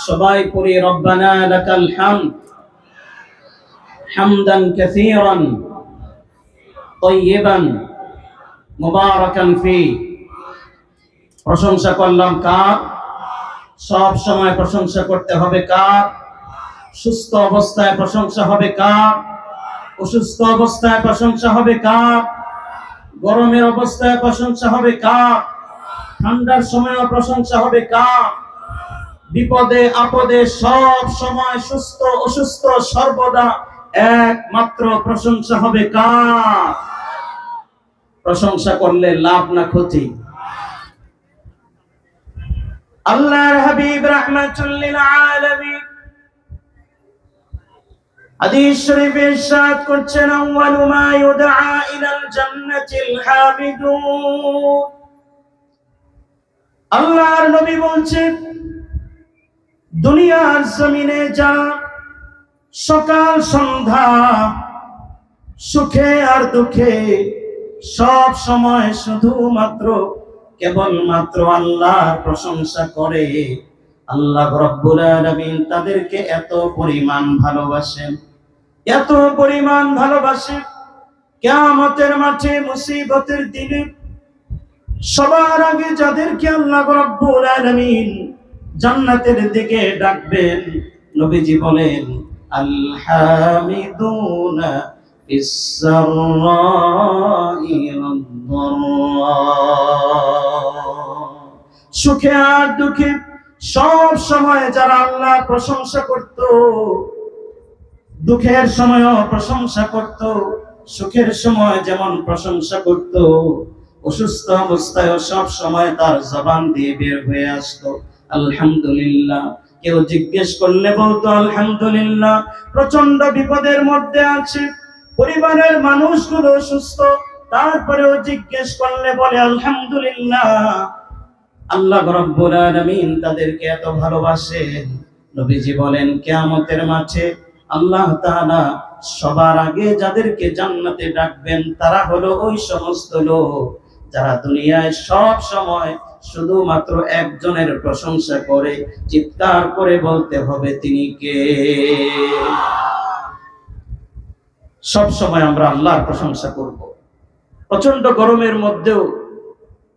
সবাই পড়ি রব্বানা লাকাল হামদ হামদান কাসীরান তাইয়িবান মুবারাকান ফি। প্রশংসা করলাম কার? সব সময় প্রশংসা করতে হবে কার? সুস্থ অবস্থায় প্রশংসা হবে কার? অসুস্থ অবস্থায় প্রশংসা হবে কার? গরমের অবস্থায় প্রশংসা হবে কার? ঠান্ডার সময়ও প্রশংসা হবে কার? বিপদে আপদে সব সময়, সুস্থ অসুস্থ সর্বদা একমাত্র প্রশংসা হবে কার? প্রশংসা করলে লাভ না ক্ষতি? আল্লাহর হাবিব রাহমাতুল লিল আলামিন হাদিস শরীফে ইরশাদ করছেন, আউয়ালু মা ইউদআ ইলাল জান্নাতিল হামিদুন। আল্লাহর নবী বলছেন, দুনিয়ার জমিনে যারা সকাল সন্ধ্যা সুখে আর দুঃখে সব সময় শুধুমাত্র কেবলমাত্র আল্লাহর প্রশংসা করে, আল্লাহ রাব্বুল আলামিন তাদেরকে এত পরিমাণ ভালোবাসেন, এত পরিমাণ ভালোবাসেন, কিয়ামতের মাঠে মুসিবতের দিনে সবার আগে যাদেরকে আল্লাহ রাব্বুল আলামিন জান্নাতের দিকে ডাকবেন, নবীজি বলেন আল হামিদুনা ফিস-সাররাই ওয়াদ-দাররা। সুখে আর দুঃখে সব সময় যারা আল্লাহর প্রশংসা করত, দুঃখের সময়ও প্রশংসা করত, সুখের সময় যেমন প্রশংসা করত, অসুস্থ অবস্থায়ও সব সময় তার জবান দিয়ে বের হয়ে আসতো আলহামদুলিল্লাহ। কেউ জিজ্ঞেস করলে বলতো আলহামদুলিল্লাহ। প্রচন্ড বিপদের মধ্যে আছে, পরিবারের মানুষগুলো সুস্থ, তারপরেও জিজ্ঞেস করলে বলে আলহামদুলিল্লাহ। আল্লাহ রাব্বুল আলামিন তাদেরকে এত ভালোবাসেন, নবীজি বলেন কিয়ামতের মাঠে আল্লাহ তাআলা সবার আগে যাদেরকে জান্নাতে ডাকবেন তারা হলো ওই সমস্ত লোক যারা দুনিয়ায় সব সময় শুধুমাত্র একজনের প্রশংসা করে, চিৎকার করে বলতে হবে তিনি কে। সব সময় আমরা আল্লাহর প্রশংসা করব। প্রচন্ড গরমের মধ্যেও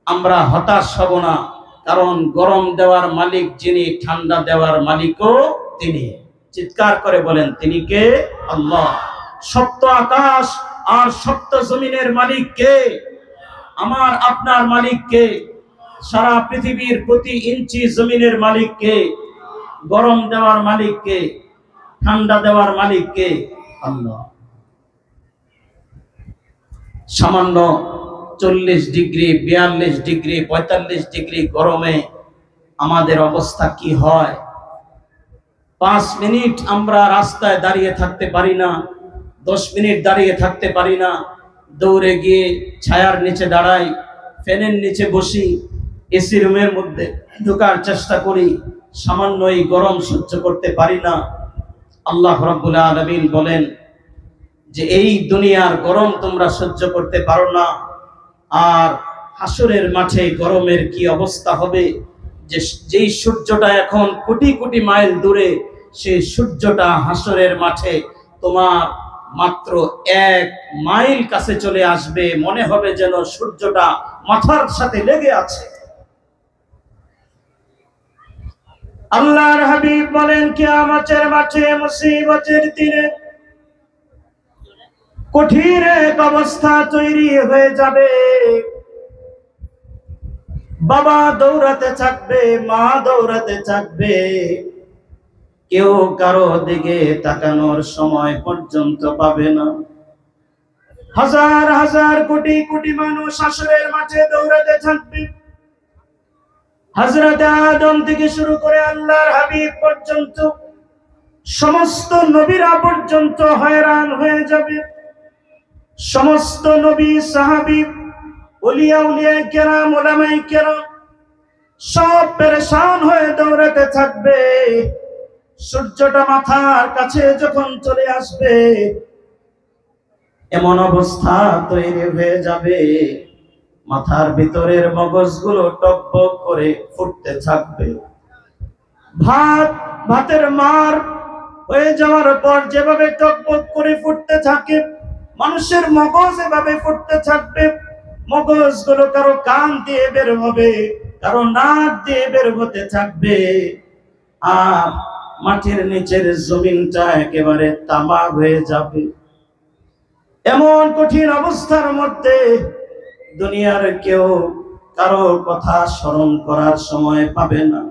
আমরা হতাশ হব না, কারণ গরম দেওয়ার মালিক যিনি, ঠান্ডা দেওয়ার মালিকও তিনি। চিৎকার করে বলেন তিনি কে? আল্লাহ। সপ্ত আকাশ আর সপ্ত জমিনের মালিক কে? আমার আপনার মালিক কে? সারা পৃথিবীর প্রতি ইঞ্চি জমিনের মালিক কে? গরম দেওয়ার মালিক কে? ঠান্ডা দেওয়ার মালিক কে? আল্লাহ। সামান্য 40 ডিগ্রি, 42 ডিগ্রি, 45 ডিগ্রি গরমে আমাদের অবস্থা কি হয়? 5 মিনিট আমরা রাস্তায় দাঁড়িয়ে থাকতে পারি না, 10 মিনিট দাঁড়িয়ে থাকতে পারি না। দৌড়ে গিয়ে ছায়ার নিচে দাঁড়াই, ফ্যানের নিচে বসি, এসি রুমের মধ্যে ঢোকার চেষ্টা করি, সামান্য এই গরম সহ্য করতে পারি না। আল্লাহ রাব্বুল আলামিন বলেন যে এই দুনিয়ার গরম তোমরা সহ্য করতে পারো না, আর হাসরের মাঠে গরমের কি অবস্থা হবে? যেই সূর্যটা এখন কোটি কোটি মাইল দূরে, সেই সূর্যটা হাসরের মাঠে তোমার মাত্র 1 মাইল কাছে চলে আসবে, মনে হবে যেন সূর্যটা মাথার সাথে লেগে আছে। আল্লাহর হাবিব বলেন কিয়ামতের মাঠে মুসিবতের দিনে কঠিন এক অবস্থা তৈরি হয়ে যাবে। বাবা দৌড়াতে থাকবে, মা দৌড়াতে থাকবে, কেউ কারো দিকে তাকানোর সময় পর্যন্ত পাবে না। হাজার হাজার কোটি কোটি মানুষ হাসরের মাঠে দৌড়াতে থাকবে। হযরত আদম থেকে শুরু করে আল্লাহর হাবিব পর্যন্ত সমস্ত নবীরা পর্যন্ত হয়রান হয়ে যাবে। সমস্ত নবী, সাহাবী, ওলিয়া উলিয়ায়ে কেরাম, উলামায়ে কেরাম সব পেরেশান হয়ে দৌড়াতে থাকবে। সূর্যটা মাথার কাছে যখন চলে আসবে, এমন অবস্থা তৈরি হয়ে যাবে, মাথার ভিতরের মগজগুলো টকবক করে ফুটতে থাকবে। ভাত ভাতের মার হয়ে যাওয়ার পর যেভাবে টকবক করে ফুটতে থাকে, মানুষের মগজ এভাবে ফুটতে থাকবে। মগজগুলো কারো কান দিয়ে বের হবে, কারো নাক দিয়ে বের হতে থাকবে, আর মাটির নিচের জমিনটা একেবারে তামা হয়ে যাবে। এমন কঠিন অবস্থার মধ্যে দুনিয়ার কেউ কারো কথা স্মরণ করার সময় পাবে না।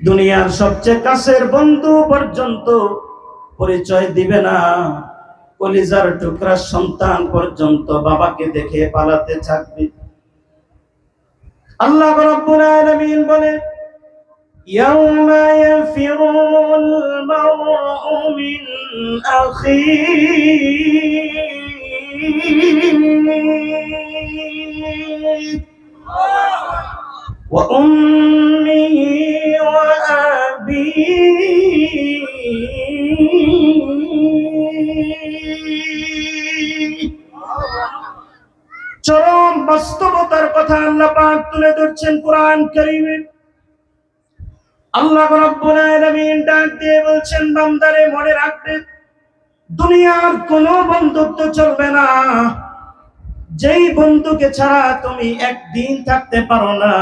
দুনিয়ার সবচেয়ে কাছের বন্ধু পর্যন্ত পরিচয় দিবে না। কলিজার টুকরা সন্তান পর্যন্ত বাবাকে দেখে পালাতে থাকবে। আল্লাহ রাব্বুল আলামিন বলেন, ইয়াউমা ইয়াফিরুল মারউ মিন আখিহি ওয়া উম্মিহি ওয়া আবিহি। চরম বাস্তবতার কথা আল্লাহ পাক তুলে ধরছেন কোরআন কারীমে। আল্লাহ রাব্বুল আলামিন ডাক দিয়ে বলছেন, বান্দারে মনে রাখবে, দুনিয়ার কোনো বন্ধুত্ব চলবে না যেই বন্ধুকে ছাড়া তুমি একদিন থাকতে পারো না।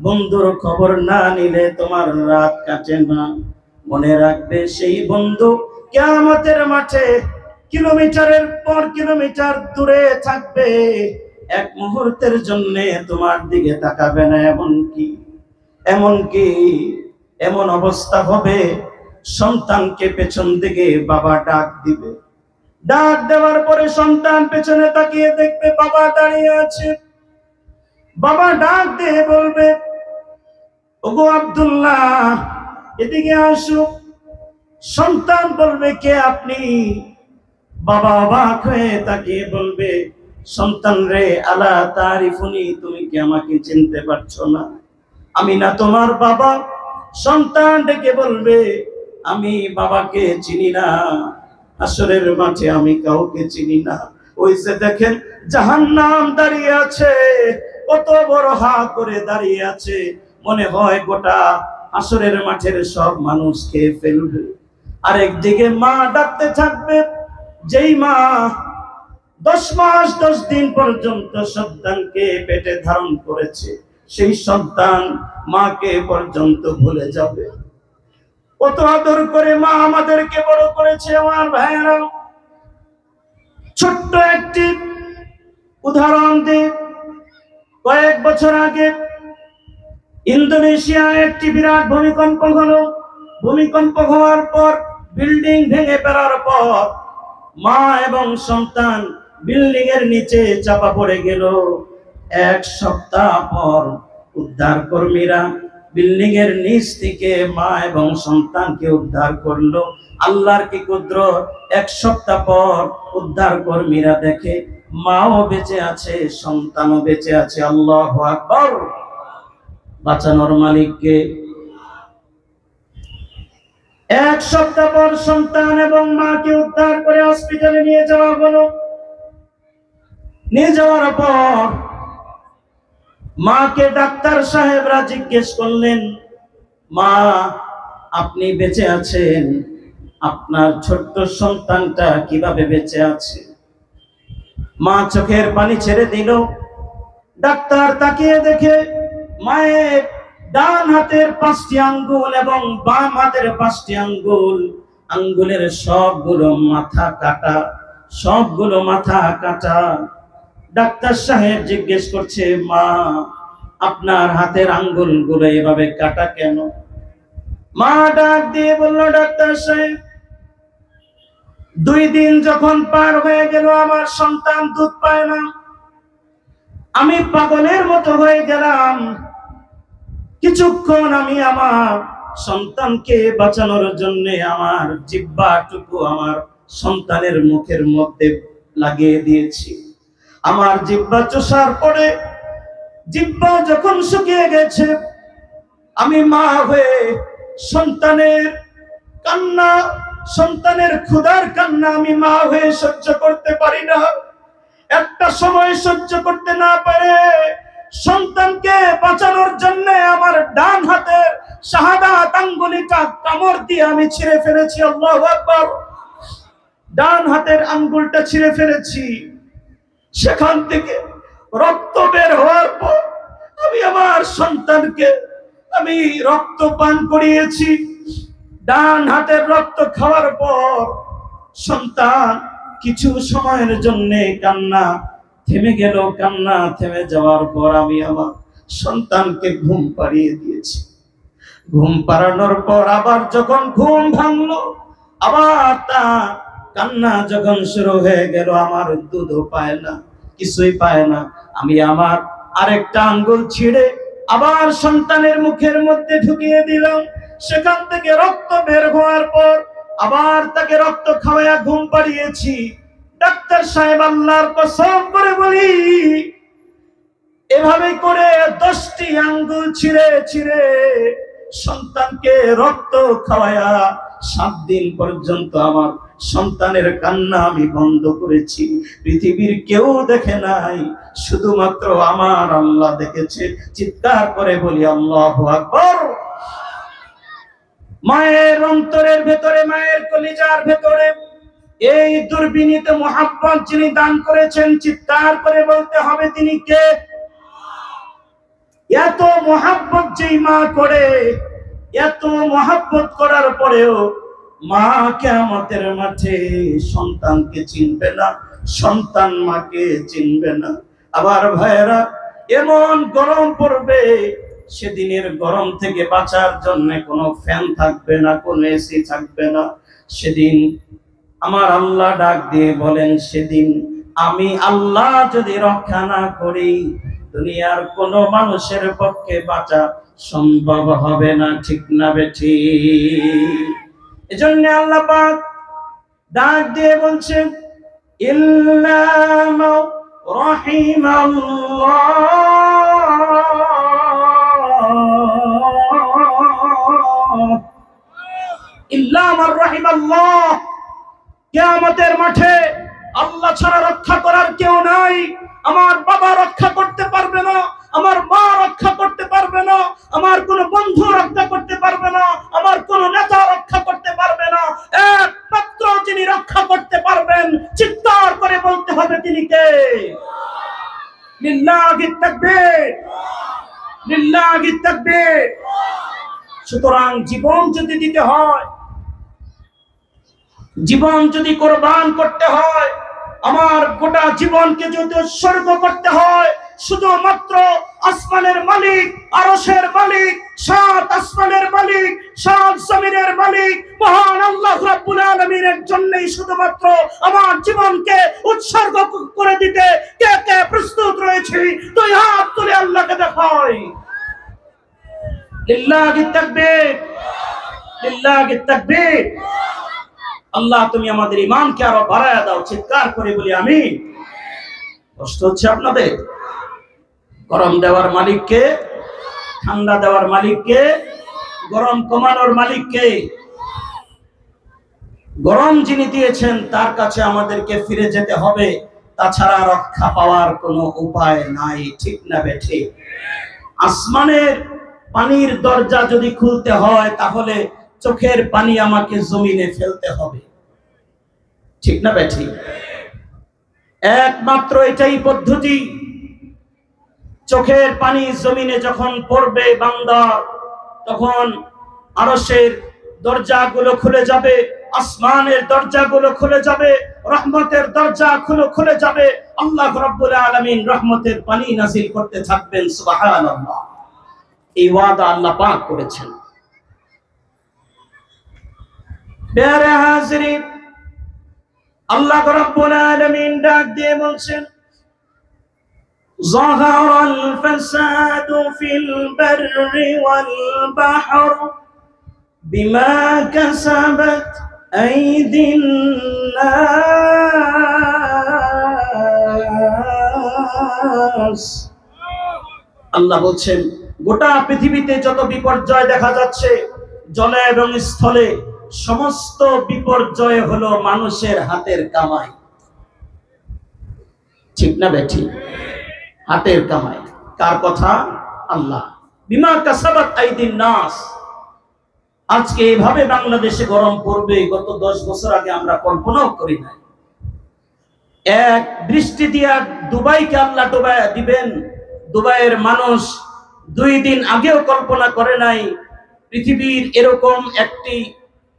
বন্ধুর খবর না নিলে তোমার রাত কাটে না। মনে রাখবে, সেই বন্ধু কিয়ামতের মাঠে কিলোমিটারের পর কিলোমিটার দূরে থাকবে, এক মুহূর্তের জন্য তোমার দিকে তাকাবে না। এমনকি এমন অবস্থা হবে, সন্তানকে পেছন দিকে বাবা ডাক দিবে, ডাক দেওয়ার পরে সন্তান পেছনে তাকিয়ে দেখবে বাবা দাঁড়িয়ে আছে। বাবা ডাক দিয়ে বলবে, ওগো আব্দুল্লাহ, এদিকে আসো। সন্তান বলবে, কে আপনি? বাবা অবাক হয়ে তাকিয়ে বলবে, সন্তান রে, আলা তারিফুনি, তুমি কি আমাকে চিনতে পারছো না? আমি না তোমার বাবা? সন্তান ডেকে বলবে, আমি বাবাকে চিনি না, হাসরের মাঠে আমি কাউকে চিনি না। ওই যে দেখেন জাহান্নাম দাঁড়িয়ে আছে, কত বড় হা করে দাঁড়িয়ে আছে, মনে হয় গোটা হাসরের মাঠের সব মানুষ খেয়ে ফেলবে। আরেকদিকে মা ডাকতে থাকবে, যেই মা 10 মাস 10 দিন পর্যন্ত সন্তানকে পেটে ধারণ করেছে, সেই সন্তান মাকে পর্যন্ত ভুলে যাবে। কত আদর করে মা আমাদেরকে বড় করেছে। আমার ভাইয়েরা, ছোট্ট একটি উদাহরণ দিই। কয়েক বছর আগে ইন্দোনেশিয়ায় একটি বিরাট ভূমিকম্প হলো। ভূমিকম্প হওয়ার পর, বিল্ডিং ভেঙে পড়ার পর মা এবং সন্তান বিল্ডিং এর নিচে চাপা পড়ে গেল। 1 সপ্তাহ পর উদ্ধার কর্মীরা বিল্ডিং এর নিচ থেকে মা এবং সন্তানকে উদ্ধার করলো। আল্লাহর কি কুদরত! 1 সপ্তাহ পর উদ্ধার কর্মীরা দেখে মাও বেঁচে আছে, সন্তানও বেঁচে আছে। আল্লাহু আকবার! বাঁচানোর মালিককে। 1 সপ্তাহ পর সন্তান এবং মাকে উদ্ধার করে হসপিটালে নিয়ে যাওয়া হলো। নিয়ে যাওয়ার পর মাকে ডাক্তার সাহেবরা জিজ্ঞেস করলেন, মা, আপনি বেঁচে আছেন, আপনার ছোট্ট সন্তানটা কিভাবে বেঁচে আছে? মা চোখের পানি ছেড়ে দিল। ডাক্তার তাকিয়ে দেখে মায়ের ডান হাতের 5টি আঙ্গুল এবং বাম হাতের 5টি আঙ্গুল, আঙ্গুলের সবগুলো মাথা কাটা, সবগুলো মাথা কাটা। ডাক্তার সাহেব জিজ্ঞেস করছে, মা, আপনার হাতের আঙ্গুলগুলো এভাবে কাটা কেন? মা ডাক দিয়ে বলল, ডাক্তার সাহেব, 2 দিন যখন পার হয়ে গেল আমার সন্তান দুধ পায় না, আমি পাগলের মতো হয়ে গেলাম। কিছুক্ষণ আমি আমার সন্তানকে বাঁচানোর জন্য আমার জিহ্বাটুকু আমার সন্তানের মুখের মধ্যে লাগিয়ে দিয়েছি। আমার জিহ্বা চোষার পরে জিহ্বা যখন শুকিয়ে গেছে, আমি মা হয়ে সন্তানের কান্না, সন্তানের ক্ষুধার কান্না আমি মা হয়ে সহ্য করতে পারি না। একটা সময় সহ্য করতে না পারে সন্তানকে বাঁচানোর জন্য আমার ডান হাতের শাহাদাত আঙ্গুলটা কামড় দিয়ে আমি ছিঁড়ে ফেলেছি। আল্লাহু আকবার। ডান হাতের আঙ্গুলটা ছিঁড়ে ফেলেছি। সেখান থেকে রক্ত বের হওয়ার পর আমি আমার সন্তানকে আমি রক্ত পান করিয়েছি। ডান হাতের রক্ত খাওয়ার পর সন্তান কিছু সময়ের জন্য কান্না থেমে গেল। কান্না থেমে যাওয়ার পর আমি আমার সন্তানকে ঘুম পাড়িয়ে দিয়েছি। ঘুম পাড়ানোর পর আবার যখন ঘুম ভাঙলো, আবার তা কান্না যখন শুরু হয়ে গেল, আমার দুধও পায় না, কিছুই পায় না। আমি আমার আরেকটা আঙ্গুল ছিঁড়ে আবার সন্তানের মুখের মধ্যে ঢুকিয়ে দিলাম। সেখান থেকে রক্ত বের হওয়ার পর আবার তাকে রক্ত খাওয়াইয়া ঘুম পাড়িয়েছি। ডাক্তার সাহেব, আল্লাহর কসম করে বলি, এভাবে করে 10টি আঙ্গুল ছিঁড়ে ছিঁড়ে সন্তানকে রক্ত খাওয়ায়া 7 দিন পর্যন্ত আমার সন্তানের কান্না আমি বন্ধ করেছি। পৃথিবীর কেউ দেখে নাই, শুধুমাত্র আমার আল্লাহ দেখেছে। চিৎকার করে বলি আল্লাহু আকবার। মায়ের অন্তরের ভেতরে, মায়ের কলিজার ভেতরে এই দুর্বিনীত মোহাব্বত যিনি দান করেছেন, চিৎকার করে বলতে হবে তিনি কে? এত মোহাব্বত যেই মা করে, এত মোহাব্বত করার পরেও মা কিয়ামতের মাঠে সন্তানকে চিনবে না, সন্তান মাকে চিনবে না। আবার ভাইয়েরা, এমন গরম পড়বে, সেদিনের গরম থেকে বাঁচার জন্য কোনো ফ্যান থাকবে না, কোনো এসি থাকবে না। সেদিন আমার আল্লাহ ডাক দিয়ে বলেন, সেদিন আমি আল্লাহ যদি রক্ষা না করি, দুনিয়ার কোনো মানুষের পক্ষে বাঁচা সম্ভব হবে না। ঠিক না বেঠি? এজন্য আল্লাহ পাক ডাক দিয়ে বলছেন, ইল্লা মা রাহিমাল্লাহ, ইল্লা মা রাহিমাল্লাহ। কিয়ামতের মাঠে আল্লাহ ছাড়া রক্ষা করার কেউ নাই। আমার বাবা রক্ষা করতে পারবে না, আমার মা রক্ষা করতে পারবে না, আমার কোন বন্ধু রক্ষা করতে পারবে না, আমার কোন নেতা রক্ষা করতে পারবে না। একমাত্র যিনি রক্ষা করতে পারবেন, চিৎকার করে বলতে হবে তিনি কে? লিল্লাহি তাকবীর, লিল্লাহি তাকবীর। সুতরাং জীবন যদি দিতে হয়, জীবন যদি কোরবান করতে হয়, আমার গোটা জীবনকে যদি উৎসর্গ করতে হয়, শুধুমাত্র আসমানের মালিক, আরশের মালিক, 7 আসমানের মালিক, 7 জমিনের মালিক মহান আল্লাহ রাব্বুল আলামিনের জন্যই শুধুমাত্র আমার জীবনকে উৎসর্গ করে দিতে কে কে প্রস্তুত রয়েছে? 2 হাত তুলে আল্লাহকে দেখাই। লিল্লাহি তাকবীর, লিল্লাহি তাকবীর। আল্লাহ তুমি আমাদের ঈমানকে আরো বাড়ায়া দাও। চিৎকার করে বলি আমিন। কষ্ট হচ্ছে আপনাদের? গরম দেওয়ার মালিককে, ঠান্ডা দেওয়ার মালিককে, গরম কমানোর মালিককে। গরম যিনি দিয়েছেন তার কাছে আমাদেরকে ফিরে যেতে হবে, তাছাড়া রক্ষা পাওয়ার কোনো উপায় নাই। ঠিক না বেঠি? আসমানের পানির দরজা যদি খুলতে হয়, তাহলে চোখের পানি আমাকে জমিনে ফেলতে হবে। ঠিক না বেঠি? একমাত্র এটাই পদ্ধতি। চোখের পানি জমিনে যখন পড়বে বান্দা, তখন আরশের দরজাগুলো খুলে যাবে, আসমানের দরজাগুলো খুলে যাবে, রহমতের দরজাগুলো খুলে যাবে। আল্লাহ রাব্বুল আলামিন রহমতের পানি নাযিল করতে থাকবেন। সুবহানাল্লাহ। এই ওয়াদা আল্লাহ পাক করেছেন। প্যারে হাজরিন, আল্লাহ রাব্বুল আলামিন ডাক দিয়ে বলছেন, যাহারাল ফাসাদু ফিল বাররি ওয়াল বাহর বিমা কাসাবাত আইদিন নাস। আল্লাহ বলছেন, গোটা পৃথিবীতে যত বিপর্যয় দেখা যাচ্ছে, জলে এবং স্থলে, সমস্ত বিপর্যয় হলো মানুষের হাতের কামাই। ঠিক না বেঠি? হাতের কামাই। কার কথা? আল্লাহ। বিমা কাসাবাত আইদিন নাস। আজকে এইভাবে বাংলাদেশে গরম পড়বে গত 10 বছর আগে আমরা কল্পনাও করি নাই। এক বৃষ্টি দিয়া দুবাইকে আল্লাহ ডুবাইয়া দিবেন। দুবাইয়ের মানুষ 2 দিন আগেও কল্পনা করে নাই পৃথিবীর এরকম একটি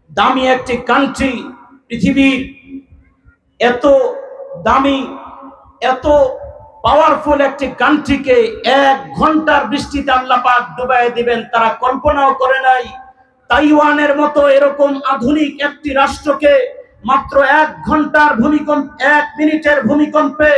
দামি একটি কান্ট্রি, পৃথিবীর এত দামি এত পাওয়ারফুল একটি কান্ট্রিকে 1 ঘন্টার বৃষ্টিতে আল্লাহ পাক ডুবাইয়া দিবেন, তারা কল্পনাও করে নাই। তাইওয়ানের মতো এরকম আধুনিক একটি রাষ্ট্রকে মাত্র 1 ঘন্টার ভূমিকম্প, 1 মিনিটের ভূমিকম্পে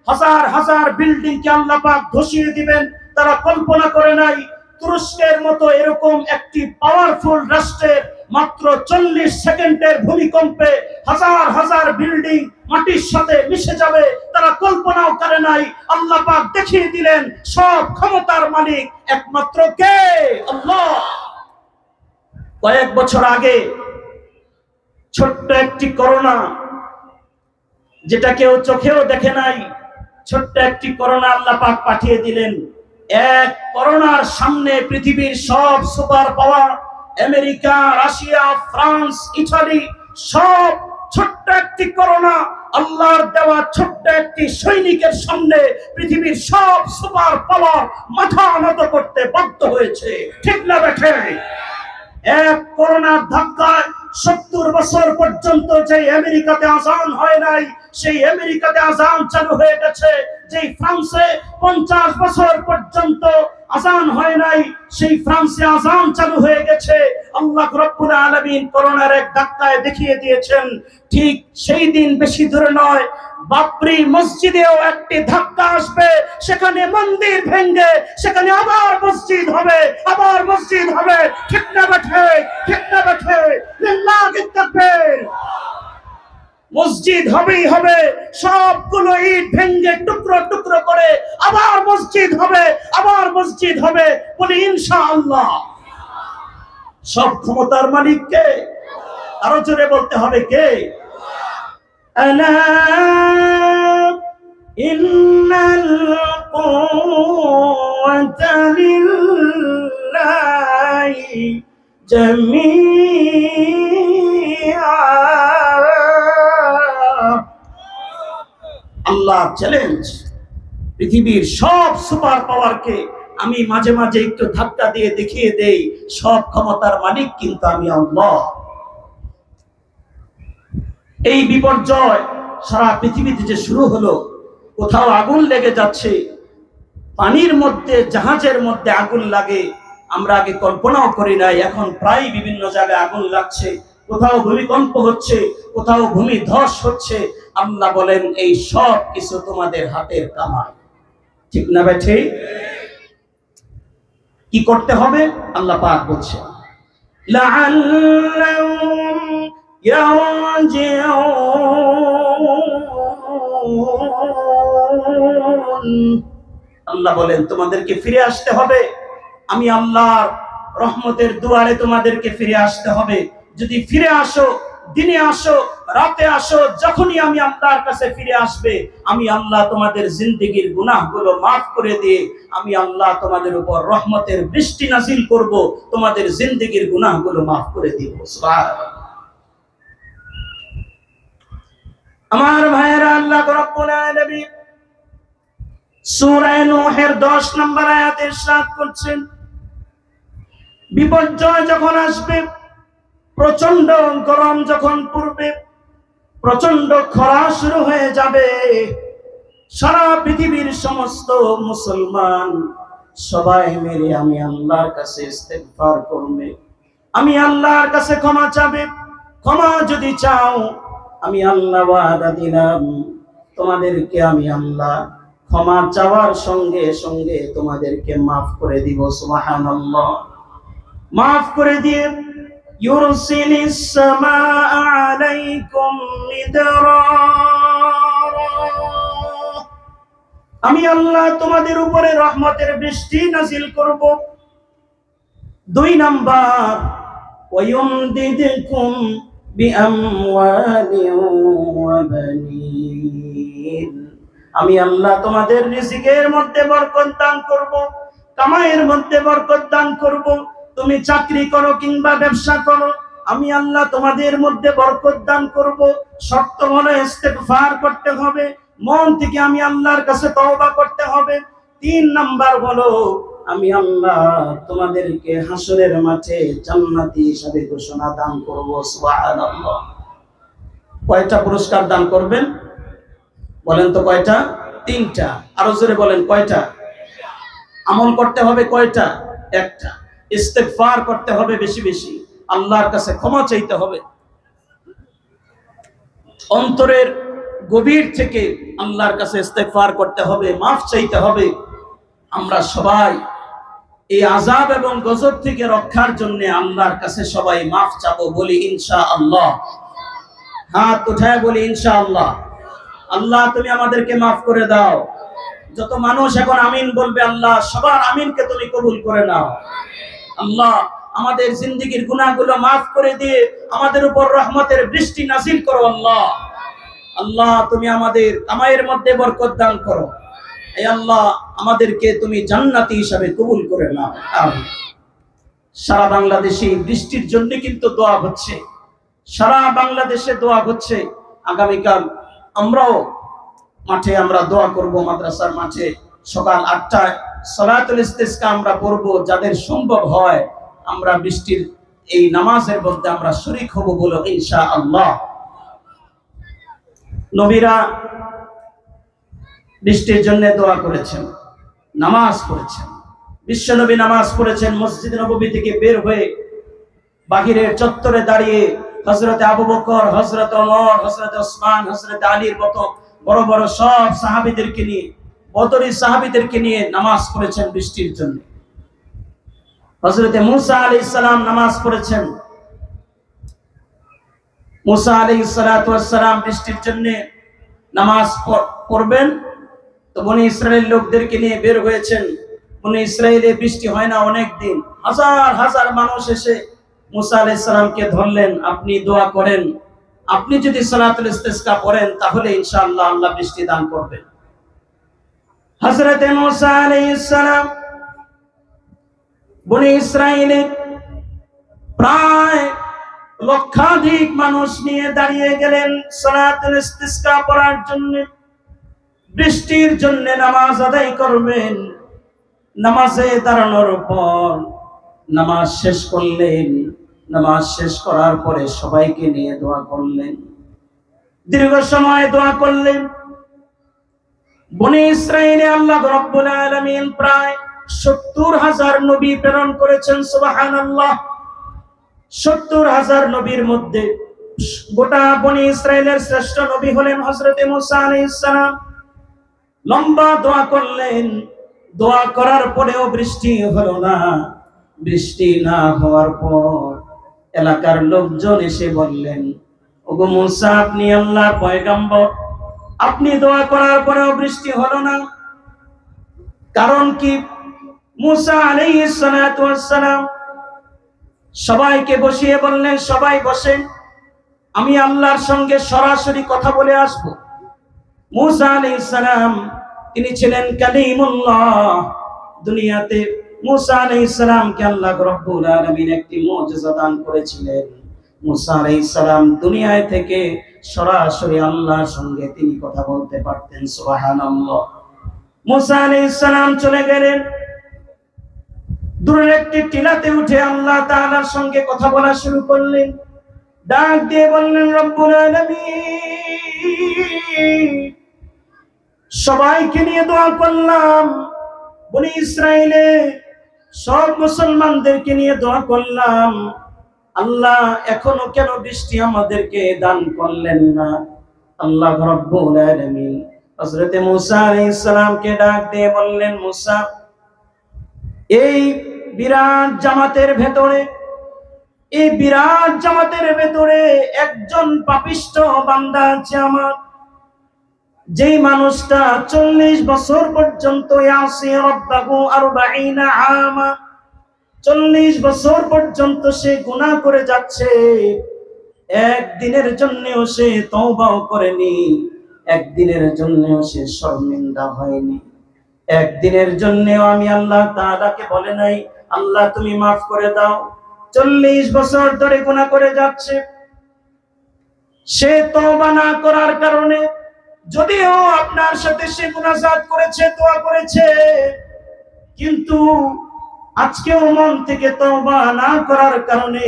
হাজার হাজার বিল্ডিং কে আল্লাহ পাক ধসিয়ে দিবেন, তারা কল্পনা করে নাই। তুরস্কের মতো এরকম একটি পাওয়ারফুল রাষ্ট্রের মাত্র 40 সেকেন্ডের ভূমিকম্পে হাজার হাজার বিল্ডিং মাটির সাথে মিশে যাবে, তারা কল্পনাও করে নাই। আল্লাহ পাক দেখিয়ে দিলেন সব ক্ষমতার মালিক একমাত্র কে? আল্লাহ। কয়েক বছর আগে ছোট্ট একটি করোনা, যেটা কেউ চোখেও দেখে নাই, ছোট্ট একটি করোনা আল্লাহ পাক পাঠিয়ে দিলেন। এক করোনার সামনে পৃথিবীর সব super power, America, Russia, France, Italy, সব ছোট্ট একটি করোনা আল্লাহর দেওয়া ছোট্ট একটি সৈনিকের সামনে পৃথিবীর সব সুপার পাওয়ার মাথা নত করতে বাধ্য হয়েছে। ঠিক না বেঠে? এক করোনার ধাক্কায় 70 বছর পর্যন্ত যে আমেরিকাতে আযান হয় নাই, সেই আমেরিকাতে আযান চালু হয়ে গেছে। যে ফ্রান্সে 50 বছর পর্যন্ত আযান হয় নাই, সেই ফ্রান্সে আযান চালু হয়ে গেছে। আল্লাহ রাব্বুল আলামিন করোনার এক ধাক্কায় দেখিয়ে দিয়েছেন। ঠিক সেই দিন বেশি দূরে নয়, বাবরি মসজিদেও একটি ধাক্কা আসবে, সেখানে মন্দির ভেঙে সেখানে আবার মসজিদ হবে, আবার মসজিদ হবে। ঠিক না বেঠে? ঠিক না বেঠে? লিল্লাহি তাকবীর। মসজিদ হবেই হবে, সবগুলো ইট ভেঙে টুকরো টুকরো করে আবার মসজিদ হবে, আবার মসজিদ হবে। বলি ইনশাআল্লাহ। সব ক্ষমতার মালিক কে? আরো জোরে বলতে হবে কে? আলা ইন্নাল কুওয়াতা লিল্লাহি জামিআ। আল্লাহ চ্যালেঞ্জ পৃথিবীর সব সুপার পাওয়ারকে আমি মাঝে মাঝে একটু ধাক্কা দিয়ে দেখিয়ে দেই, সব ক্ষমতার মালিক কিন্তু আমি আল্লাহ। এই বিপর্যয় সারা পৃথিবীতে যে শুরু হলো, কোথাও আগুন লেগে যাচ্ছে, পানির মধ্যে জাহাজের মধ্যে আগুন লাগে, আমরা আগে কল্পনাও করি নাই। এখন প্রায় বিভিন্ন জায়গায় আগুন লাগছে, কোথাও ভূমিকম্প হচ্ছে, কোথাও ভূমি ধস হচ্ছে। আল্লাহ বলেন এই সব কিছু তোমাদের হাতের কামাই। ঠিক না ভাই? ঠিক। কি করতে হবে? আল্লাহ পাক বলছেন লাআল্লাহুম ইয়ারজিউন। আল্লাহ বলেন তোমাদেরকে ফিরে আসতে হবে। আমি আল্লাহর রহমতের দুয়ারে তোমাদেরকে ফিরে আসতে হবে। যদি ফিরে আসো, দিনে আসো, রাতে আসো, যখনই আমি আল্লাহর কাছে ফিরে আসবে, আমি আল্লাহ তোমাদের জিন্দেগির গুনাহগুলো মাফ করে দিয়ে আমি আল্লাহ তোমাদের উপর রহমতের বৃষ্টি নাজিল করব, তোমাদের জিন্দেগির গুনাহগুলো মাফ করে দিব। সুবহানাল্লাহ। আমার ভাইয়েরা, আল্লাহ রাব্বুল আলামিন সূরা নূহের 10 নম্বর আয়াতে ইরশাদ করছেন, বিপর্যয় যখন আসবে, প্রচন্ড গরম যখন পড়বে, প্রচন্ড খরা শুরু হয়ে যাবে, সারা পৃথিবীর সমস্ত মুসলমান সবাই মিলে আমি আল্লাহর কাছে ইস্তেগফার করবে, আমি আল্লাহর কাছে ক্ষমা চাবে। ক্ষমা যদি চাও, আমি আল্লাহ ওয়াদা দিলাম তোমাদেরকে আমি আল্লাহ ক্ষমা চাওয়ার সঙ্গে সঙ্গে তোমাদেরকে মাফ করে দিব। সুবহানাল্লাহ। মাফ করে দিয়ে ইউরসিলিস সামাআ আলাইকুম মিদরারা, আমি আল্লাহ তোমাদের উপরে রহমতের বৃষ্টি নাজিল করব। 2 নাম্বার, ওয়ায়ুমদিদকুম বিআমওয়ালিন ওয়া বানিন, আমি আল্লাহ তোমাদের রিজিকের মধ্যে বরকত দান করব, কামাইয়ের মধ্যে বরকত দান করব। তুমি চাকরি করো কিংবা ব্যবসা করো, আমি আল্লাহ তোমাদের মধ্যে বরকত দান করব। শর্ত হলো ইস্তেগফার করতে হবে, মন থেকে আমি আল্লাহর কাছে তওবা করতে হবে। 3 নাম্বার হলো আমি আল্লাহ তোমাদেরকে হাসরের মাঠে জান্নাতি হিসাবে ঘোষণা দান করব। সুবহানাল্লাহ। কয়টা পুরস্কার দান করবেন বলেন তো? কয়টা? 3টা। আরো জোরে বলেন কয়টা? আমল করতে হবে কয়টা? একটা। ইস্তেগফার করতে হবে বেশি বেশি, আল্লাহর কাছে ক্ষমা চাইতে হবে, অন্তরের গভীর থেকে আল্লাহর কাছে ইস্তেগফার করতে হবে, মাফ চাইতে হবে। আমরা সবাই এই আযাব এবং গজব থেকে রক্ষার জন্য আল্লাহর কাছে সবাই মাফ চাবো, বলি ইনশাআল্লাহ। হাত উঠায় বলি ইনশাআল্লাহ। আল্লাহ তুমি আমাদেরকে মাফ করে দাও। যত মানুষ এখন আমিন বলবে, আল্লাহ সবার আমিনকে তুমি কবুল করে নাও। আল্লাহ আমাদের জিন্দেগীর গুনাহগুলো মাফ করে দিয়ে আমাদের উপর রহমতের বৃষ্টি নাযিল করো। আল্লাহ আল্লাহ তুমি আমাদের কামাইয়ের মধ্যে বরকত দান করো। হে আল্লাহ আমাদেরকে তুমি জান্নাতি হিসাবে কবুল করে নাও। আমিন। সারা বাংলাদেশে বৃষ্টির জন্য কিন্তু দোয়া হচ্ছে, সারা বাংলাদেশে দোয়া হচ্ছে। আগামীকাল আমরাও মাঠে আমরা দোয়া করব, মাদ্রাসার মাঠে সকাল 8টায় সালাতুল ইস্তিসকা আমরা পড়ব। যাদের সম্ভব হয় আমরা বৃষ্টির এই নামাজের মধ্যে আমরা শরীক হব বলে ইনশাআল্লাহ। নবীরা বৃষ্টির জন্য দোয়া করেছেন, নামাজ পড়েছেন। বিশ্বনবী নামাজ পড়েছেন, মসজিদ নববী থেকে বের হয়ে বাহিরের চত্বরে দাঁড়িয়ে হযরত আবু বকর, হযরত ওমর, হযরত ওসমান, হযরত আলীর মতো বড় বড় সব সাহাবীদেরকে নিয়ে, বদরি সাহাবীদেরকে নিয়ে নামাজ পড়েছেন বৃষ্টির জন্য। হযরত মুসা আলাইহিস সালাম নামাজ পড়েছেন। মুসা আলাইহিস সালাতু ওয়াস সালাম বৃষ্টির জন্য নামাজ পড়বেন, তো বনি ইসরাইল লোকদেরকে নিয়ে বের হয়েছেন। বনি ইসরাইলে বৃষ্টি হয় না অনেক দিন। হাজার হাজার মানুষ এসে মুসা আলাইহিস সালামকে ধরলেন, আপনি দোয়া করেন, আপনি যদি সালাতুল ইস্তিসকা পড়েন তাহলে ইনশাআল্লাহ আল্লাহ বৃষ্টি দান করবেন। হযরত মুসা আলাইহিস সালাম বনি ইসরাইলে প্রায় লক্ষাধিক মানুষ নিয়ে দাঁড়িয়ে গেলেন সালাতুল ইস্তিসকা পড়ার জন্য, বৃষ্টির জন্য নামাজ আদায় করবেন। নামাজে দাঁড়ানোর পর নামাজ শেষ করলেন। নামাজ শেষ করার পরে সবাইকে নিয়ে দোয়া করলেন, দীর্ঘ সময় দোয়া করলেন। বনি ইসরাইলে আল্লাহ রাব্বুল আলামিন প্রায় 70,000 নবী প্রেরণ করেছেন। সুবহানাল্লাহ। 70,000 নবীর মধ্যে গোটা বনি ইসরাইলের শ্রেষ্ঠ নবী হলেন হযরত মুসা আলাইহিস সালাম। লম্বা দোয়া করলেন, দোয়া করার পরেও বৃষ্টি হলো না। বৃষ্টি না হওয়ার পর এলাকার লোকজন এসে বললেন, ওগো মুসা, আপনি আল্লাহর পয়গম্বর, আপনি দোয়া করার পরেও বৃষ্টি হলো না, কারণ কি? মুসা আলাইহিস সালাতু ওয়াস সালাম সবাইকে বসিয়ে বললেন, সবাই বসেন, আমি আল্লাহর সঙ্গে সরাসরি কথা বলে আসব। মুসা আলাইহিস সালাম তিনি ছিলেন কালিমুল্লাহ। দুনিয়াতে মুসা আলাইহিস সালামকে আল্লাহ রাব্বুল আলামিন একটি মুজিজা দান করেছিলেন। মুসা আলাইহিস সালাম দুনিয়ায় থেকে সরাসরি আল্লাহর সঙ্গে তিনি কথা বলতে পারতেন। সুবহানাল্লাহ। মুসা আলাইহিস সালাম চলে গেলেন, দূরের একটি টিলাতে উঠে আল্লাহ তাআলার সঙ্গে কথা বলা শুরু করলেন। ডাক দিয়ে বললেন, রব্বুল আলামিন, সবাইকে নিয়ে দোয়া করলাম, বনি ইসরাইলে সব মুসলমানদেরকে নিয়ে দোয়া করলাম, আল্লাহ এখনো কেন বৃষ্টি আমাদেরকে দান করলেন না? আল্লাহ রাব্বুল আলামিন হযরত মুসা আলাইহিস সালামকে ডাক দিয়ে বললেন, মুসা, এই বিরাট জামাতের ভেতরে, এই বিরাট জামাতের ভেতরে একজন পাপিষ্ঠ বান্দা আছে আমার, যেই মানুষটা 40 বছর পর্যন্ত ইয়াসি রাব্বাহু 40 আমা, 40 বছর পর্যন্ত সে গুনাহ করে যাচ্ছে, একদিনের জন্যও সে তওবাও করেনি, একদিনের জন্যও সে শর্মিন্দা হয়নি, একদিনের জন্যও আমি আল্লাহ তাআলাকে বলে নাই আল্লাহ তুমি মাফ করে দাও। 40 বছর ধরে গুনাহ করে যাচ্ছে, সে তওবা না করার কারণে, যদিও আপনার সাথে সে মুনাজাত করেছে, দোয়া করেছে, কিন্তু আজকেও মন থেকে তওবা না করার কারণে,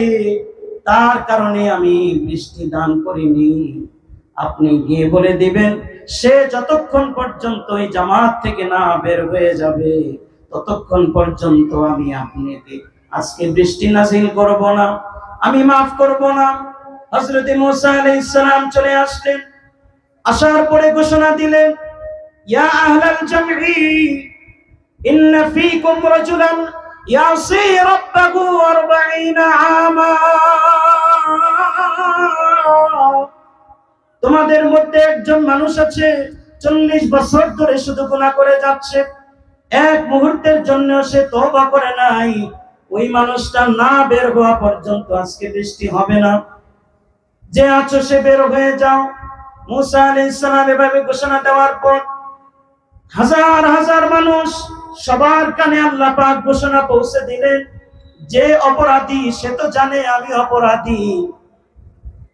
তার কারণে আমি বৃষ্টি দান করিনি। আপনি গিয়ে বলে দিবেন সে যতক্ষণ পর্যন্ত এই জামাত থেকে না বের হয়ে যাবে ততক্ষণ পর্যন্ত আমি আপনাকে আজকে বৃষ্টি নাযিল করব না, আমি মাফ করব না। হযরত মুসা আলাইহিস সালাম চলে আসলেন, আসার পরে ঘোষণা দিলেন, ইয়া আহলাল জামঈ ইন্না ফীকুম রাজুলান ইয়াসি রাব্বাহু 40 আমা, তোমাদের মধ্যে একজন মানুষ আছে 40 বছর ধরে শুধু গুনাহ করে যাচ্ছে, এক মুহূর্তের জন্য সে তওবা করে নাই। ওই মানুষটা না বের হওয়া পর্যন্ত আজকে বৃষ্টি হবে না। যে আছো সে বের হয়ে যাও। মুসা আলাইহিস সালাম এভাবে ঘোষণা দেওয়ার পর হাজার হাজার মানুষ, সবার কানে আল্লাহ পাক ঘোষণা পৌঁছে দিলেন, যে অপরাধী সে তো জানে আমি অপরাধী,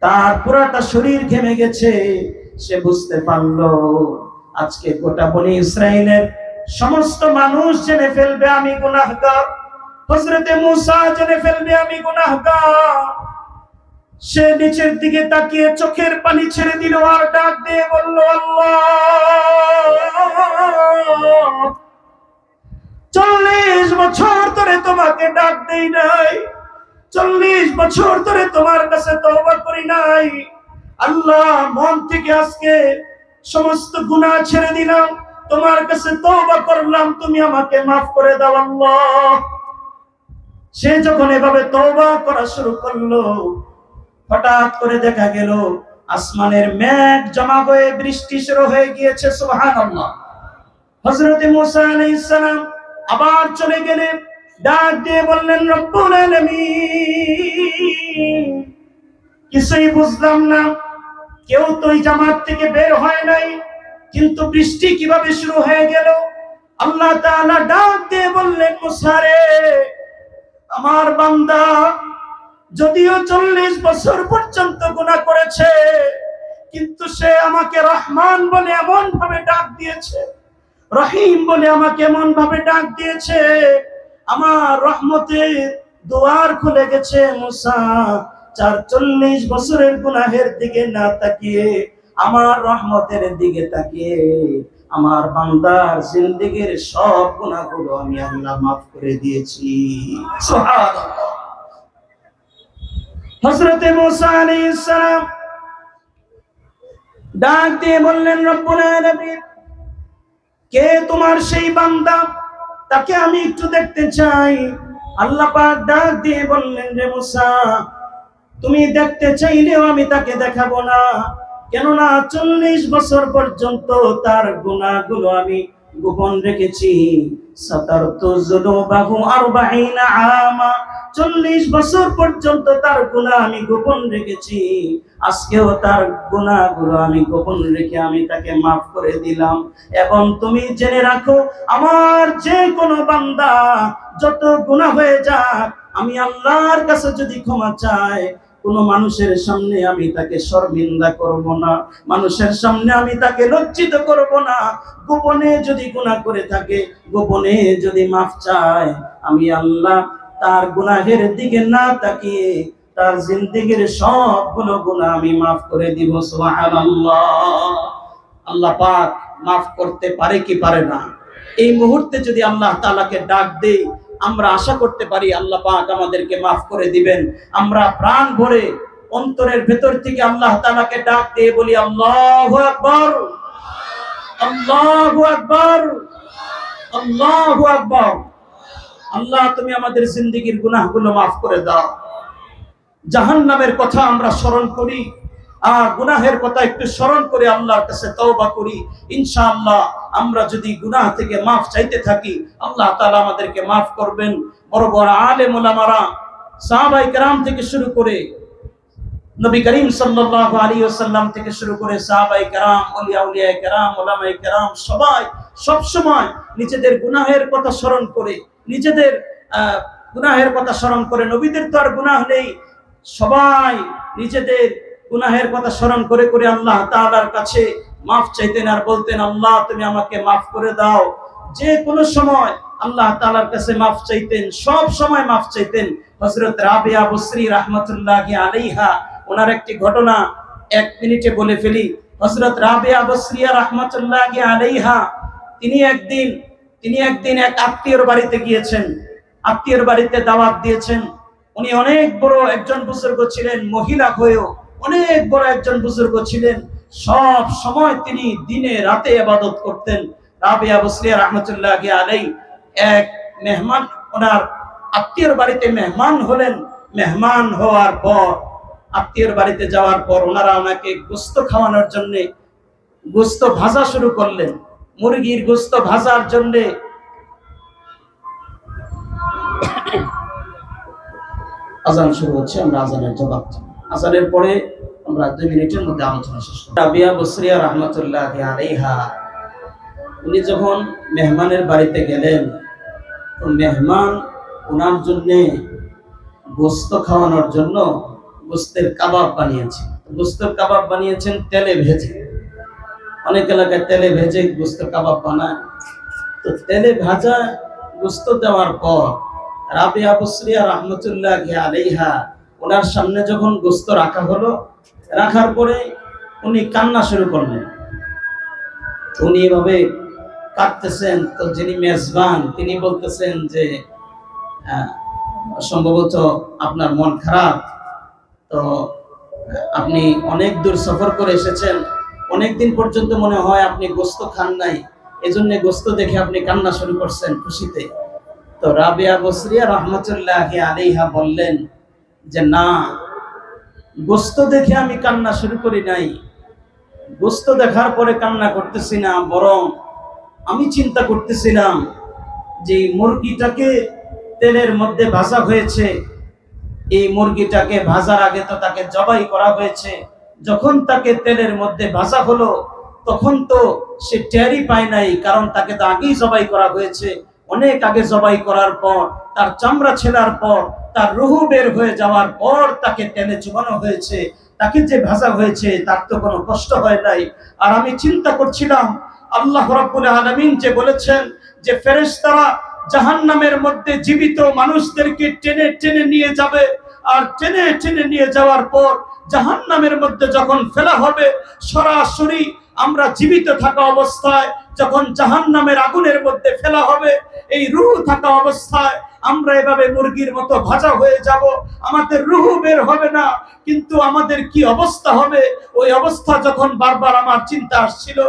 তার পুরাটা শরীর ঘেমে গেছে, সে বুঝতে পারলো আজকে গোটা বনি ইসরাইলের সমস্ত মানুষ জেনে ফেলবে আমি গুনাহগার, হযরতে মুসা জেনে ফেলবে আমি গুনাহগার। সে নিচের দিকে তাকিয়ে চোখের পানি ছেড়ে দিল আর ডাক দিয়ে বলল, আল্লাহ 40 বছর ধরে তোমাকে ডাক দেই নাই, 40 বছর ধরে তোমার কাছে তওবা করি নাই, আল্লাহ মন থেকে আজকে সমস্ত গুনাহ ছেড়ে দিলাম, তোমার কাছে তওবা করলাম, তুমি আমাকে মাফ করে দাও আল্লাহ। সে যখন এভাবে তওবা করা শুরু করলো, হঠাৎ করে দেখা গেল আসমানের মেঘ জমা হয়ে বৃষ্টি শুরু হয়ে গিয়েছে। সুবহানাল্লাহ। হযরত মুসা আলাইহিস সালাম আবার চলে গেলেন, ডাক দিয়ে বললেন, রব্বুল আলামিন কিছুই বুঝলাম না, কেউ তো এই জামাত থেকে বের হয় নাই, কিন্তু বৃষ্টি কিভাবে শুরু হয়ে গেল? আল্লাহ তাআলা ডাক দিয়ে বললেন, মুসা রে, আমার বান্দা যদিও 40 বছর পর্যন্ত গুনাহ করেছে, কিন্তু সে আমাকে রহমান বলে এমন ভাবে ডাক দিয়েছে, রহিম বলে আমাকে এমন ভাবে ডাক দিয়েছে, আমার রহমতের দুয়ার খুলে গেছে। মুসা 40 বছরের গুনাহের দিকে না তাকিয়ে আমার রহমতের দিকে তাকিয়ে আমার বান্দার জিন্দেগীর সব গুনাহগুলো আমি আল্লাহ মাফ করে দিয়েছি। সুবহানাল্লাহ। হযরত মুসা আলাইহিস সালাম ডাক দিয়ে বললেন, রব্বুল আলামিন কে তোমার সেই বান্দা, তাকে আমি একটু দেখতে চাই। আল্লাহ পাক ডাক দিয়ে বললেন, রে মুসা, তুমি দেখতে চাইলেও আমি তাকে দেখাবো না, কেননা 40 বছর পর্যন্ত তার গুনাহগুলো আমি গোপন রেখেছি। সাতারতু যুনুবাহু 40 আমা, 40 বছর পর্যন্ত তার গুনাহ আমি গোপন রেখেছি, আজকেও তার গুনাহগুলো আমি গোপন রেখে আমি তাকে মাফ করে দিলাম। এবং তুমি জেনে রাখো, আমার যে কোনো বান্দা যত গুনাহ হয়ে যাক, আমি আল্লাহর কাছে যদি ক্ষমা চায়, কোন মানুষের সামনে আমি তাকে শর্মিন্দা করব না, মানুষের সামনে আমি তাকে লজ্জিত করব না। গোপনে যদি গুনাহ করে থাকে, গোপনে যদি মাফ চায়, আমি আল্লাহ তার গুনাহের দিকে না তাকিয়ে তার জিন্দেগীর সবগুলো গুনাহ আমি মাফ করে দিব। সুবহানাল্লাহ। আল্লাহ পাক মাফ করতে পারে কি পারে না? এই মুহূর্তে যদি আল্লাহ তাআলাকে ডাক দেই, আমরা আশা করতে পারি আল্লাহ পাক আমাদেরকে মাফ করে দিবেন। আমরা প্রাণ ভরে অন্তরের ভেতর থেকে আল্লাহ তাআলাকে ডাক দিয়ে বলি, আল্লাহু আকবার, আল্লাহু আকবার, আল্লাহু আকবার। আল্লাহ তুমি আমাদের জিন্দেগীর গুনাহগুলো মাফ করে দাও। জাহান্নামের কথা আমরা স্মরণ করি আর গুনাহের কথা একটু স্মরণ করে আল্লাহর কাছে তওবা করি। ইনশাআল্লাহ আমরা যদি গুনাহ থেকে মাফ চাইতে থাকি, আল্লাহ তাআলা আমাদেরকে মাফ করবেন। বড় বড় আলেম ওলামারা, সাহাবায়ে কেরাম থেকে শুরু করে নবী করিম সাল্লাল্লাহু আলাইহি ওয়াসাল্লাম থেকে শুরু করে সাহাবায়ে কেরাম, আউলিয়া কেরাম, উলামায়ে কেরাম সবাই সব সময় নিজেদের গুনাহের কথা স্মরণ করে, নিজেদের গুনাহের কথা স্মরণ করে, নবীদের তো আর গুনাহ নেই, সবাই নিজেদের গুনাহের কথা স্মরণ করে করে আল্লাহ তাআলার কাছে মাফ চাইতেন আর বলতেন, আল্লাহ তুমি আমাকে মাফ করে দাও। যে কোনো সময় আল্লাহ তাআলার কাছে মাফ চাইতেন, সব সময় মাফ চাইতেন। হযরত রাবিয়া বসরি রাহমাতুল্লাহি আলাইহা, ওনার একটি ঘটনা 1 মিনিটে বলে ফেলি। হযরত রাবিয়া বসরিয়া রাহমাতুল্লাহি আলাইহা তিনি একদিন এক আত্মীয়র বাড়িতে গিয়েছেন, আত্মীয়র বাড়িতে দাওয়াত দিয়েছেন। উনি অনেক বড় একজন বুজুর্গ ছিলেন, মহিলা হয়েও অনেক বড় একজন বুজুর্গ ছিলেন। সব সময় তিনি দিনে রাতে ইবাদত করতেন। রাবিয়া বসরিয়া রাহমাতুল্লাহি আলাইহি এক মেহমান, ওনার আত্মীয়র বাড়িতে মেহমান হলেন। মেহমান হওয়ার পর, আত্মীয়র বাড়িতে যাওয়ার পর ওনারা ওনাকে গোশত খাওয়ানোর জন্য গোশত ভাজা শুরু করলেন। মুরগির গোশত ভাজার জন্য আজান শুরু হচ্ছে, আমরা আজানের জবাব দিই। আজানের পরে আমরা 2 মিনিটের মধ্যে আলোচনা শেষ করব। রাবিয়া বসরিয়া রাহমাতুল্লাহি আলাইহা উনি যখন মেহমানের বাড়িতে গেলেন, তো মেহমান ওনার জন্য গোশত খাওয়ানোর জন্য গোশতের কাবাব বানিয়েছেন। গোশতের কাবাব বানিয়েছেন তেলে ভেজে। অনেক এলাকায় তেলে ভেজে গোশতের কাবাব বানায়। তো তেলে ভাজা গোশত দেওয়ার পর রাবিয়া বসরিয়া রাহমাতুল্লাহি আলাইহা ওনার সামনে যখন গোশত রাখা হলো, রাখার পরে উনি কান্না শুরু করলেন। উনি এভাবে কাঁদতেছেন। তো যিনি মেজবান তিনি বলতেছেন যে সম্ভবত আপনার মন খারাপ, তো আপনি অনেক দূর সফর করে এসেছেন, অনেক দিন পর্যন্ত মনে হয় আপনি গোশত খান নাই, এজন্য গোশত দেখে আপনি কান্না শুরু করছেন খুশিতে। তো রাবিয়া বসরিয়া রাহমাতুল্লাহি আলাইহা বললেন যে না, গোশত দেখে আমি কান্না শুরু করি নাই, গোশত দেখার পরে কান্না করতেছি না, বরং আমি চিন্তা করতেছিলাম যে মুরগিটাকে তেলের মধ্যে ভাজা হয়েছে, এই মুরগিটাকে ভাজার আগে তো তাকে জবাই করা হয়েছে। যখন তাকে তেলের মধ্যে ভাজা হলো তখন তো সে টেরই পায় নাই, কারণ তাকে তো আগেই জবাই করা হয়েছে। অনেক আগে জবাই করার পর, তার চামড়া ছেলার পর, তার রুহু বের হয়ে যাওয়ার পর তাকে তেলে চুবানো হয়েছে। তাকে যে ভাজা হয়েছে তার তো কোনো কষ্ট হয় নাই। আর আমি চিন্তা করছিলাম, আল্লাহ রাব্বুল আলামিন যে বলেছেন যে ফেরেশতারা জাহান্নামের মধ্যে জীবিত মানুষদেরকে টেনে টেনে নিয়ে যাবে, আর টেনে টেনে নিয়ে যাওয়ার পর জাহান্নামের মধ্যে যখন ফেলা হবে, সরাসরি আমরা জীবিত থাকা অবস্থায় যখন জাহান্নামের আগুনের মধ্যে ফেলা হবে, এই রূহ থাকা অবস্থায় আমরা এভাবে মুরগির মতো ভাজা হয়ে যাব, আমাদের রূহ বের হবে না। কিন্তু আমাদের কি অবস্থা হবে, ওই অবস্থা যখন বারবার আমার চিন্তা আসছিল,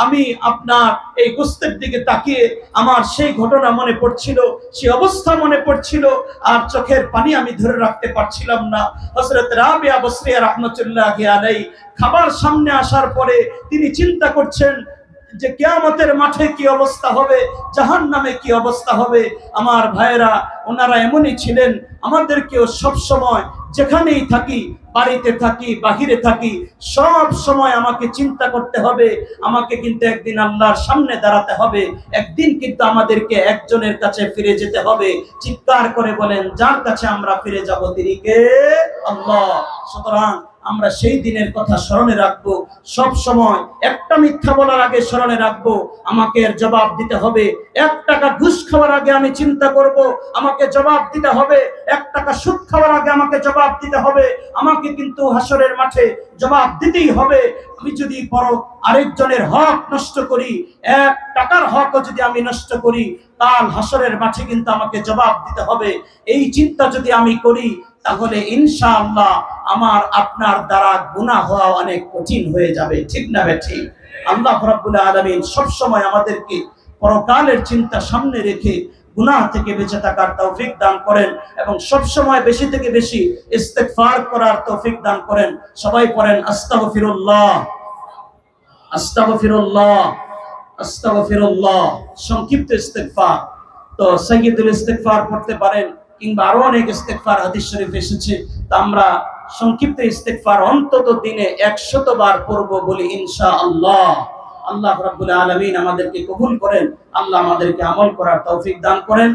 আমি আপনার এই গোশতের দিকে তাকিয়ে আমার সেই ঘটনা মনে পড়ছিল, সেই অবস্থা মনে পড়ছিল, আর চোখের পানি আমি ধরে রাখতে পারছিলাম না। হযরত রাবিয়া বসরিয়া রাহমাতুল্লাহি আলাইহি খাবার সামনে আসার পরে তিনি চিন্তা করছেন যে কিয়ামতের মাঠে কি অবস্থা হবে, জাহান্নামে কি অবস্থা হবে। আমার ভাইয়েরা, ওনারা এমনই ছিলেন। আমাদেরকেও সব সময় যেখানেই থাকি, বাড়িতে থাকি, বাহিরে থাকি, সব সময় আমাকে চিন্তা করতে হবে, আমাকে কিন্তু একদিন আল্লাহর সামনে দাঁড়াতে হবে, একদিন কিন্তু আমাদেরকে একজনের কাছে ফিরে যেতে হবে। চিৎকার করে বলেন, যার কাছে আমরা ফিরে যাব তিনি কে? আল্লাহ। সুতরাং আমরা সেই দিনের কথা স্মরণে রাখবো। সব সময় একটা মিথ্যা বলার আগে স্মরণে রাখবো আমাকে এর জবাব দিতে হবে। 1 টাকা ঘুষ খাওয়ার আগে আমি চিন্তা করব আমাকে জবাব দিতে হবে। 1 টাকা সুদ খাওয়ার আগে আমাকে জবাব দিতে হবে। আমাকে কিন্তু হাসরের মাঠে জবাব দিতেই হবে। আমি যদি বড় আরেকজনের হক নষ্ট করি, 1 টাকার হকও যদি আমি নষ্ট করি, কাল হাসরের মাঠে কিন্তু আমাকে জবাব দিতে হবে। এই চিন্তা যদি আমি করি, তাহলে ইনশাআল্লাহ আমার আপনার দ্বারা গুনাহ হওয়া অনেক কঠিন হয়ে যাবে। ঠিক না ঠিক? আল্লাহ রাব্বুল আলামিন সব সময় আমাদেরকে পরকালের চিন্তা সামনে রেখে গুনাহ থেকে বেঁচে থাকার তৌফিক দান করেন এবং সব সময় বেশি থেকে বেশি ইস্তিগফার করার তৌফিক দান করেন। সবাই পড়েন আস্তাগফিরুল্লাহ, আস্তাগফিরুল্লাহ, আস্তাগফিরুল্লাহ। সংক্ষিপ্ত ইস্তিগফার। তো সাইয়্যিদুল ইস্তিগফার পড়তে পারেন, কিংবা আরো অনেক ইস্তিগফার হাদিস শরীফ এসেছে, তা আমরা সংক্ষিপ্ত ইস্তিগফার অন্তত দিনে 100 বার পড়ব বলি ইনশাআল্লাহ। আল্লাহ রাব্বুল আলামিন আমাদেরকে কবুল করেন, আল্লাহ আমাদেরকে আমল করার তৌফিক দান করেন।